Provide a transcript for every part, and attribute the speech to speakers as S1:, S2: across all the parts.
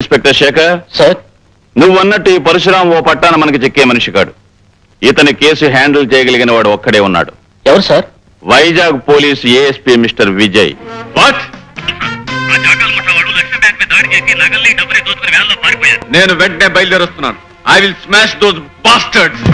S1: Inspector Shekhar.
S2: Sir,
S1: నువ్వన్నట్టు ఈ పరశురాం ఓ పట్టాన మనకి చిక్కే మనిషి కాడు. ఇతని కేసు హ్యాండిల్ చేయగలిగిన వాడు ఒక్కడే ఉన్నాడు.
S2: ఎవరు sir?
S1: Vizag police ASP mister Vijay.
S3: నేను వెంటనే బయలుదేరొస్తున్నాను. I will smash those bastards.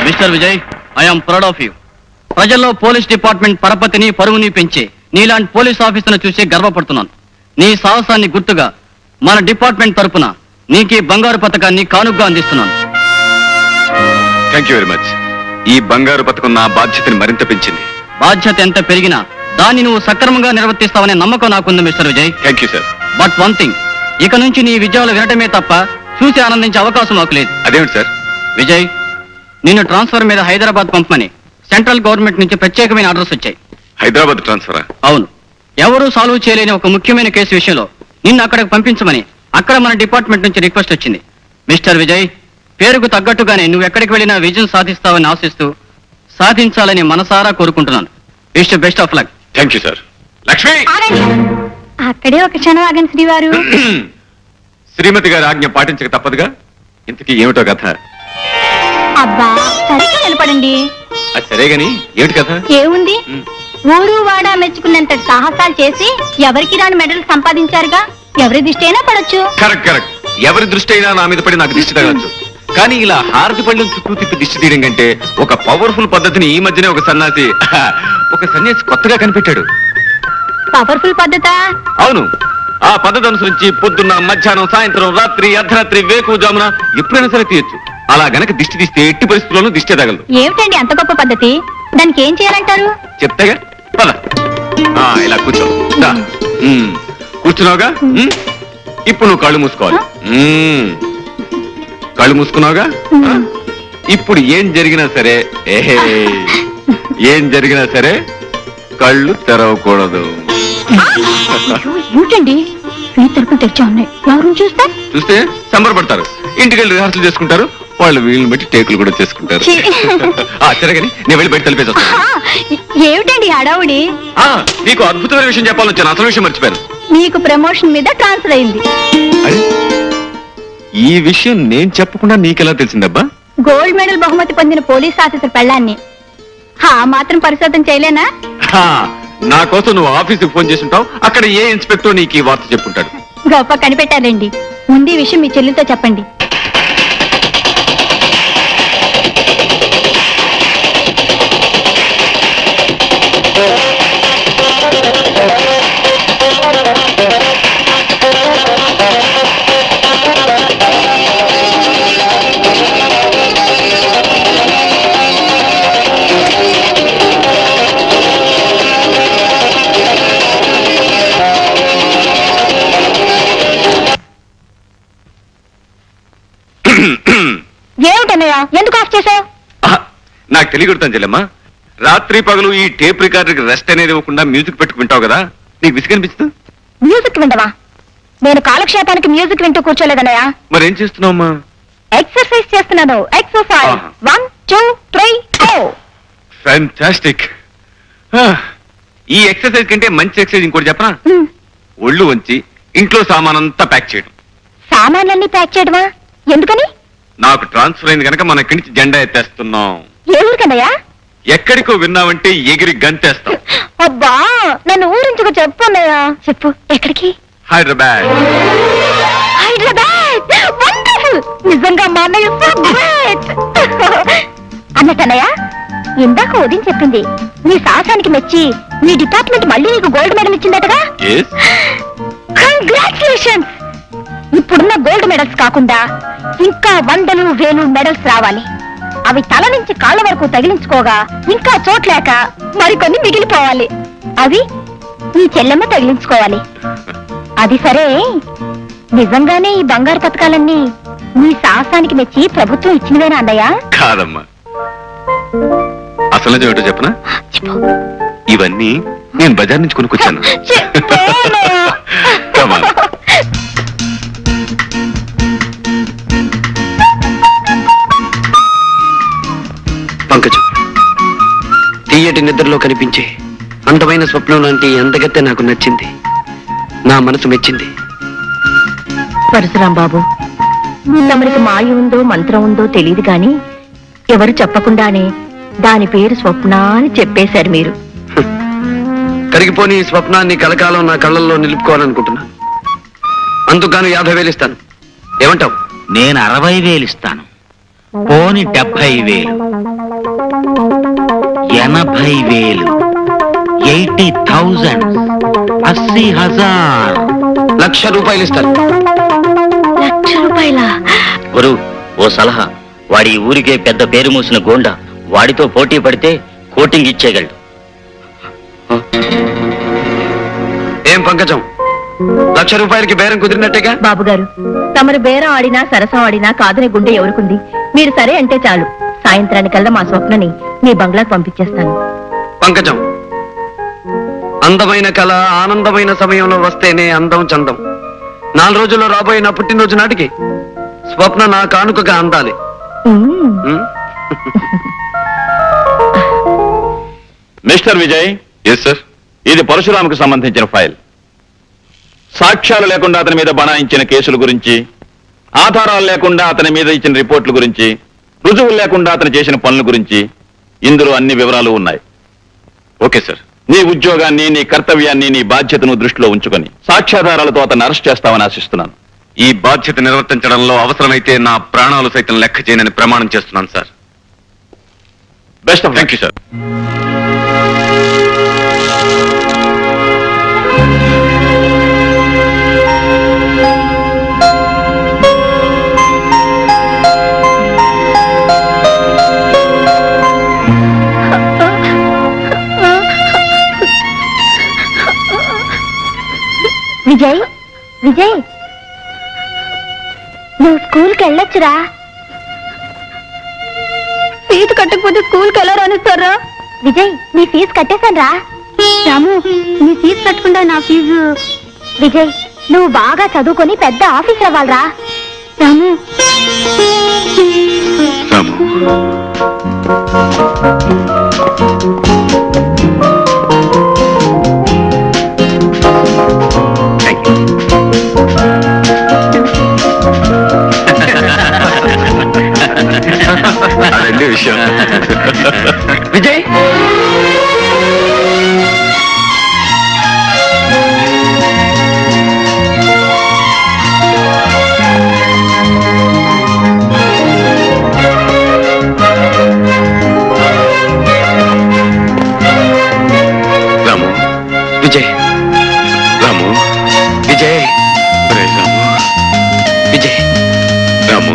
S2: Mister Vijay, I'm proud of you. ప్రజల్లో పోలీస్ డిపార్ట్మెంట్ పరపతిని పరువుని పెంచే నీలాంటి పోలీస్ ఆఫీసర్ను చూసి గర్వపడుతున్నాను. నీ సాహసాన్ని గుర్తుగా మన డిపార్ట్మెంట్ తరపున నీకు బంగారు పథకాన్ని కానుగ్గా అందిస్తున్నాను.
S3: Thank you very much. ఈ బంగారు పథకం నా బాధ్యతని మరింత పెంచింది.
S2: బాధ్యత ఎంత పెరిగినా దాన్ని నువ్వు సక్రమంగా నిర్వర్తిస్తావనే నమ్మకం నాకుంది mister Vijay.
S3: Thank you sir.
S2: But one thing, ఇక నుంచి నీ విజయాలు వినటమే తప్ప చూసి ఆనందించే అవకాశం మాకు లేదు.
S3: అదేమిటి సార్?
S2: విజయ్, నిన్ను ట్రాన్స్ఫర్ మీద హైదరాబాద్ పంపమని సెంట్రల్ గవర్నమెంట్ నుంచి ప్రత్యేకమైన ఆర్డర్స్ వచ్చాయి.
S3: హైదరాబాద్ ట్రాన్స్ఫరా?
S2: అవును. ఎవరూ సాల్వ్ చేయలేని ఒక ముఖ్యమైన కేసు విషయంలో నిన్ను అక్కడికి పంపించమని అక్కడ మన డిపార్ట్మెంట్ నుంచి రిక్వెస్ట్ వచ్చింది. మిస్టర్ విజయ్, పేరుకు తగ్గట్టుగానే నువ్వు ఎక్కడికి వెళ్ళినా విజయం సాధిస్తావని ఆశిస్తూ సాధించాలని మనసారా కోరుకుంటున్నాను. Wish you best of luck.
S3: Thank you sir. Lakshmi,
S4: అక్కడే ఒక క్షణం ఆగండి శ్రీవారు.
S3: శ్రీమతి గారి ఆజ్ఞ పాటించక తప్పదుగా. ఇంతకీ ఏమిటో కథ?
S4: అబ్బా, సరిగ్గా నిలబడండి.
S3: అది సరేగాని ఏమిటి కథ?
S4: ఏముంది, ఊరు వాడా మెచ్చుకున్నంత సాహసాలు చేసి ఎవరికి రాని మెడల్ సంపాదించారుగా. ఎవరి దృష్టి అయినా పడొచ్చు.
S3: Correct correct. ఎవరి దృష్టి అయినా నా మీద పడి నాకు దిష్టి తగలచ్చు. కానీ ఇలా హారతి పళ్ళం చుట్టూ తిప్పి దిష్టి తీయడం కంటే ఒక పవర్ఫుల్ పద్ధతిని ఈ మధ్యనే ఒక సన్యాసి కొత్తగా కనిపెట్టాడు.
S4: పవర్ఫుల్ పద్ధత?
S3: అవును. ఆ పద్ధతి అనుసరించి పొద్దున్న, మధ్యాహ్నం, సాయంత్రం, రాత్రి, అర్ధరాత్రి, వేకువజామున ఎప్పుడైనా సరే తీయొచ్చు. అలా గనక దిష్టి తీస్తే ఎట్టి పరిస్థితుల్లోనూ దిష్టి తగలదు.
S4: ఏమిటండి అంత గొప్ప పద్ధతి? దానికి ఏం చేయాలంటారు?
S3: చెప్తాగా, పద. ఇలా కూర్చో. కూర్చున్నావుగా, ఇప్పుడు నువ్వు కళ్ళు మూసుకోవాలి. కళ్ళు మూసుకున్నావుగా. ఇప్పుడు ఏం జరిగినా సరే కళ్ళు తెరవకూడదు.
S4: ఏమిటండి, ఈ తలుపులు తెరిచా ఉన్నాయి. ఎవరు
S3: చూస్తే సంబరపడతారు. ఇంటికి వెళ్ళి రిహార్సల్ చేసుకుంటారు. వాళ్ళు వీళ్ళని బట్టి టేకులు కూడా చేసుకుంటారు. సరేగాని నేను వెళ్ళి బయట తలిపేసి వస్తాను.
S4: ఏమిటండి హడావుడి?
S3: నీకు అద్భుతమైన విషయం చెప్పాలని వచ్చాను. అసలు విషయం మర్చిపోయాను.
S4: మీకు ప్రమోషన్ మీద ట్రాన్స్ఫర్ అయింది.
S3: ఈ విషయం నేను చెప్పకుండా నీకెలా తెలిసిందబ్బా?
S4: గోల్డ్ మెడల్ బహుమతి పొందిన పోలీస్ ఆఫీసర్ పెళ్ళాన్ని మాత్రం పరిశోధన చేయలేనా?
S3: నా కోసం నువ్వు ఆఫీసుకు ఫోన్ చేసి ఉంటావు. అక్కడ ఏ ఇన్స్పెక్టర్ నీకు ఈ వార్త చెప్పుంటాడు.
S4: గొప్ప కనిపెట్టాలండి. ముందు ఈ విషయం మీ చెల్లితో చెప్పండి. ఏమిటన్నయ్య ఎందుకు ఆఫ్ చేసావు?
S3: నాకు తెలియకొడతాను చెల్లెమ్మా, రాత్రి పగలు ఈ టేప్ రికార్డర్కి రెస్ట్ అనేది ఇవ్వకుండా మ్యూజిక్ పెట్టుకుంటావు కదా, నీకు విసిగనిపిస్తుంది?
S4: మ్యూజిక్ వింటవా? నేను కాలక్షేపానికి మ్యూజిక్ వింటూ కూర్చోలేదన్నయ్య.
S3: మరేం చేస్తున్నావమ్మా?
S4: ఎక్సర్సైజ్ చేస్తున్నాను. ఎక్సర్సైజ్ 1 2 3 4.
S3: ఫ్యాంటాస్టిక్. ఈ ఎక్సర్సైజ్ కంటే మంచి ఎక్సర్సైజ్ ఇంకోటి చెప్పనా? ఒళ్ళు వంచి ఇంట్లో సామానంతా ప్యాక్ చేయడం.
S4: సామాన్లన్నీ ప్యాక్ చేయడమా? ఎందుకని?
S3: నాకు ట్రాన్స్ఫర్ అయింది కనుక మన ఇక్కడి నుంచి జెండా ఎత్తేస్తున్నాం.
S4: ఏ ఊరికన్నయ్యా?
S3: ఎక్కడికో విన్నావంటే ఎగిరి గంతేస్తాం.
S4: అబ్బా నన్ను ఊరించుకు చెప్పు అన్నయ్యా. చెప్పు. ఎక్కడికి?
S3: హైదరాబాద్.
S4: హైదరాబాద్. వండర్ఫుల్. నిజంగా మా అన్నయ్య సో గ్రేట్. అన్నట్టన్నయ్య, ఇందాక ఉదయం చెప్పింది నీ సాహసానికి మెచ్చి నీ డిపార్ట్మెంట్ మళ్ళీ నీకు గోల్డ్ మెడల్ ఇచ్చిందటగా? కంగ్రాచులేషన్స్. ఇప్పుడున్న గోల్డ్ మెడల్స్ కాకుండా ఇంకా 100 1000 మెడల్స్ రావాలి. అవి తల నుంచి కాళ్ళ వరకు తగిలించుకోగా ఇంకా చోట్లేక మరికొన్ని మిగిలిపోవాలి. అవి నీ చెల్లెమ్మ తగిలించుకోవాలి. అది సరే, నిజంగానే ఈ బంగారు పథకాలన్నీ నీ సాహసానికి మెచ్చి ప్రభుత్వం ఇచ్చినవేనా అన్నయ్య?
S3: కాదమ్మా, అసలు ఏమిటో చెప్పనా? ఇవన్నీ నేను బజార్ నుంచి కొనుక్కొచ్చాను.
S2: పంకజం, తీయటి నిద్రలో కనిపించే అందమైన స్వప్నం లాంటి అందగత్తె నాకు నచ్చింది. నా మనసు మెచ్చింది.
S4: పరశురాం బాబు, తమరికి మాయ ఉందో మంత్రం ఉందో తెలియదు గాని ఎవరు చెప్పకుండానే దాని పేరు స్వప్న అని చెప్పేశారు మీరు.
S2: కరిగిపోని ఈ స్వప్నాన్ని కలకాలం నా కళ్ళల్లో నిలుపుకోవాలనుకుంటున్నాను. అందుకని 50,000 ఇస్తాను. ఏమంటావు?
S5: నేను 60,000 ఇస్తాను. పోని 70,000, 80,000, 80,000, 80,000.
S2: ₹1,00,000 ఇస్తాను.
S4: ₹1,00,000?
S5: గురు, ఓ సలహా. వాడి ఊరికే పెద్ద పేరు మూసిన గోండా. వాడితో పోటీ పడితే కోటింగ్ ఇచ్చేయగలడు.
S2: ఏం పంకజం, ₹1,00,000కి బేరం కుదిరినట్టేగా?
S4: బాబు గారు, తమరు బేరం ఆడినా సరసం ఆడినా కాదనే గుండె ఎవరుకుంది? మీరు సరే అంటే చాలు. సాయంత్రానికల్లా మా స్వప్నని మీ బంగ్లాకు పంపించేస్తాను.
S2: పంకజం, అందమైన కళ ఆనందమైన సమయంలో వస్తేనే అందం చందం. 4 రోజుల్లో రాబోయే నా పుట్టినరోజు నాటికి స్వప్న నా కానుకగా అందాలి.
S1: మిస్టర్ విజయ్.
S3: Yes sir.
S1: ఇది పరశురాముకు సంబంధించిన ఫైల్. సాక్ష్యాలు లేకుండా అతని మీద బనాయించిన కేసుల గురించి, ఆధారాలు లేకుండా అతని మీద ఇచ్చిన రిపోర్ట్ల గురించి, రుజువులు లేకుండా అతను చేసిన పనుల గురించి ఇందులో అన్ని వివరాలు ఉన్నాయి.
S3: Okay sir.
S1: నీ ఉద్యోగాన్ని, నీ కర్తవ్యాన్ని, నీ బాధ్యతను దృష్టిలో ఉంచుకొని సాక్ష్యాధారాలతో అతన్ని అరెస్ట్ చేస్తామని ఆశిస్తున్నాను.
S3: ఈ బాధ్యత నిర్వర్తించడంలో అవసరమైతే నా ప్రాణాలు సైతం లెక్క చేయనని ప్రమాణం చేస్తున్నాను sir.
S1: Best of luck.
S3: Thank you sir.
S4: Vijay, Vijay, నువ్వు స్కూల్కి వెళ్ళొచ్చురా. ఫీజు కట్టకపోతే స్కూల్కి ఎలా రానిస్తారా? విజయ్, నీ ఫీజు కట్టేశాను రా. రాము, నీ ఫీజు కట్టకుండా నా ఫీజు. విజయ్, నువ్వు బాగా చదువుకొని పెద్ద ఆఫీసర్ అవ్వాలరా. రాము.
S3: అదే విషయం.
S2: విజయ్,
S3: రాము.
S2: విజయ్,
S3: రాము.
S2: విజయ్,
S3: రాము.
S2: విజయ్,
S3: రాము.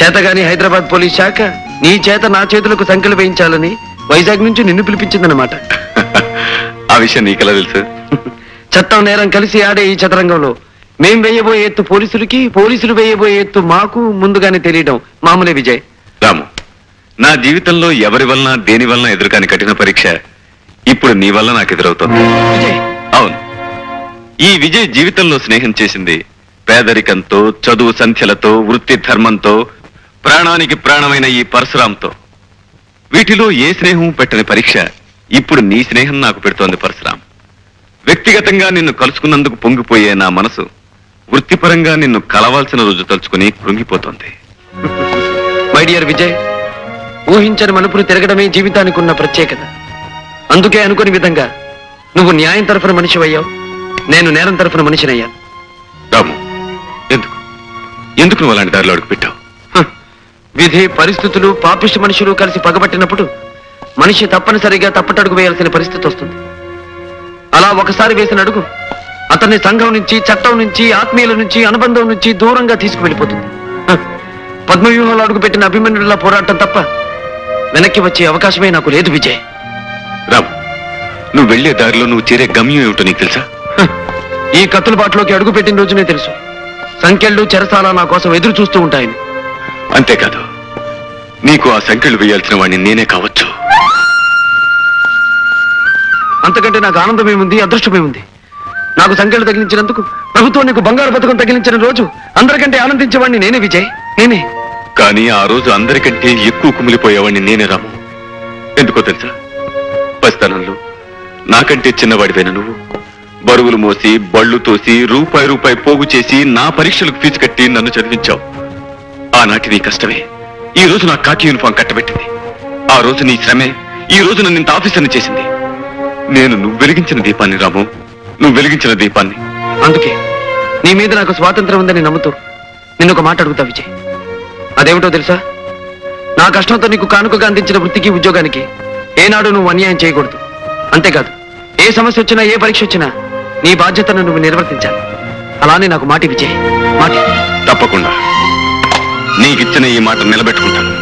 S2: చేతగాని హైదరాబాద్ పోలీస్ శాఖ నీ చేత నా చేతులకు సంఖ్యలు వేయించాలని వైజాగ్ నుంచి నిన్ను పిలిపించిందన్నమాట.
S3: ఆ విషయం నీకెలా తెలుసు?
S2: చట్టం నేరం కలిసి ఆడే ఈ చదరంగంలో
S3: మేం వేయబోయే ఎత్తు పోలీసులకి, పోలీసులు వేయబోయే ఎత్తు మాకు ముందుగానే తెలియడం మామూలే విజయ్. రాము, నా జీవితంలో ఎవరి వలన దేని వలన ఎదురుకాని కఠిన పరీక్ష ఇప్పుడు నీ వల్ల నాకు ఎదురవుతుంది. విజయ్, అవును, ఈ విజయ్ జీవితంలో స్నేహం చేసింది పేదరికంతో, చదువు సంఖ్యలతో, వృత్తి ధర్మంతో, ప్రాణానికి ప్రాణమైన ఈ పరశురాంతో. వీటిలో ఏ స్నేహం పెట్టని పరీక్ష ఇప్పుడు నీ స్నేహం నాకు పెడుతోంది పరశురాం. వ్యక్తిగతంగా నిన్ను కలుసుకున్నందుకు పొంగిపోయే నా మనసు వృత్తిపరంగా నిన్ను కలవాల్సిన రోజు తలుచుకుని కృంగిపోతోంది. మై డియర్ విజయ్, ఊహించని మలుపులు తిరగడమే జీవితానికి ఉన్న ప్రత్యేకత. అందుకే అనుకుని విధంగా నువ్వు న్యాయం తరఫున మనిషి అయ్యావు, నేను నేరం తరఫున మనిషినయ్యాను. రాము, ఎందుకు నువ్వు అలాంటి దారిలో అడుగు పెట్టావు? విధి, పరిస్థితులు, పాపిష్టి మనుషులు కలిసి పగబట్టినప్పుడు మనిషి తప్పనిసరిగా తప్పటడుగు వేయాల్సిన పరిస్థితి వస్తుంది. అలా ఒకసారి వేసిన అడుగు అతన్ని సంఘం నుంచి, చట్టం నుంచి, ఆత్మీయుల నుంచి, అనుబంధం నుంచి దూరంగా తీసుకువెళ్ళిపోతుంది. పద్మవ్యూహంలో అడుగు పెట్టిన అభిమన్యుడిలా పోరాటం తప్ప వెనక్కి వచ్చే అవకాశమే నాకు లేదు విజయ్. రాము, నువ్వు వెళ్లే దారిలో నువ్వు చేరే గమ్యం ఏమిటో నీకు తెలుసా? ఈ కత్తులబాటులోకి అడుగు పెట్టిన రోజునే తెలుసు. సంఖ్యలు, చెరసాల నా కోసం ఎదురు చూస్తూ ఉంటాయని. అంతేకాదు, నీకు ఆ సంఖ్యలు వేయాల్సిన వాడిని నేనే కావచ్చు. అంతకంటే నాకు ఆనందమేముంది, అదృష్టమేముంది? నాకు సంఖ్యలు తగిలించినందుకు ప్రభుత్వం నీకు బంగారు పథకం తగిలించిన రోజు అందరికంటే ఆనందించేవాడిని నేనే విజయ్, నేనే. కానీ ఆ రోజు అందరికంటే ఎక్కువ కుమిలిపోయేవాడిని నేనే రాము. ఎందుకో తెలుసా? పసితనంలో నాకంటే చిన్నవాడివైన నువ్వు బరువులు మోసి, బళ్ళు తోసి, రూపాయి పోగు చేసి నా పరీక్షలకు ఫీజు కట్టి నన్ను చదివించావు. ఆనాటి నీ కష్టమే ఈ రోజు నా కాకి యూనిఫామ్ కట్టబెట్టింది. ఆ రోజు నీ శ్రమే ఈ రోజు నన్ను ఇంత ఆఫీసర్ని చేసింది. నువ్వు వెలిగించిన దీపాన్ని రాము, నువ్వు వెలిగించిన దీపాన్ని. అందుకే నీ మీద నాకు స్వాతంత్రం ఉందని నమ్ముతూ నిన్ను ఒక మాట అడుగుతా విజయ్. అదేమిటో తెలుసా? నా కష్టంతో నీకు కానుకగా అందించిన వృత్తికి, ఉద్యోగానికి ఏనాడు నువ్వు అన్యాయం చేయకూడదు. అంతేకాదు, ఏ సమస్య వచ్చినా, ఏ పరీక్ష వచ్చినా నీ బాధ్యతను నువ్వు నిర్వర్తించాలి. అలానే నాకు మాటి విజయ్, మాటి. తప్పకుండా నీకిచ్చిన ఈ మాట నిలబెట్టుకుంటాను.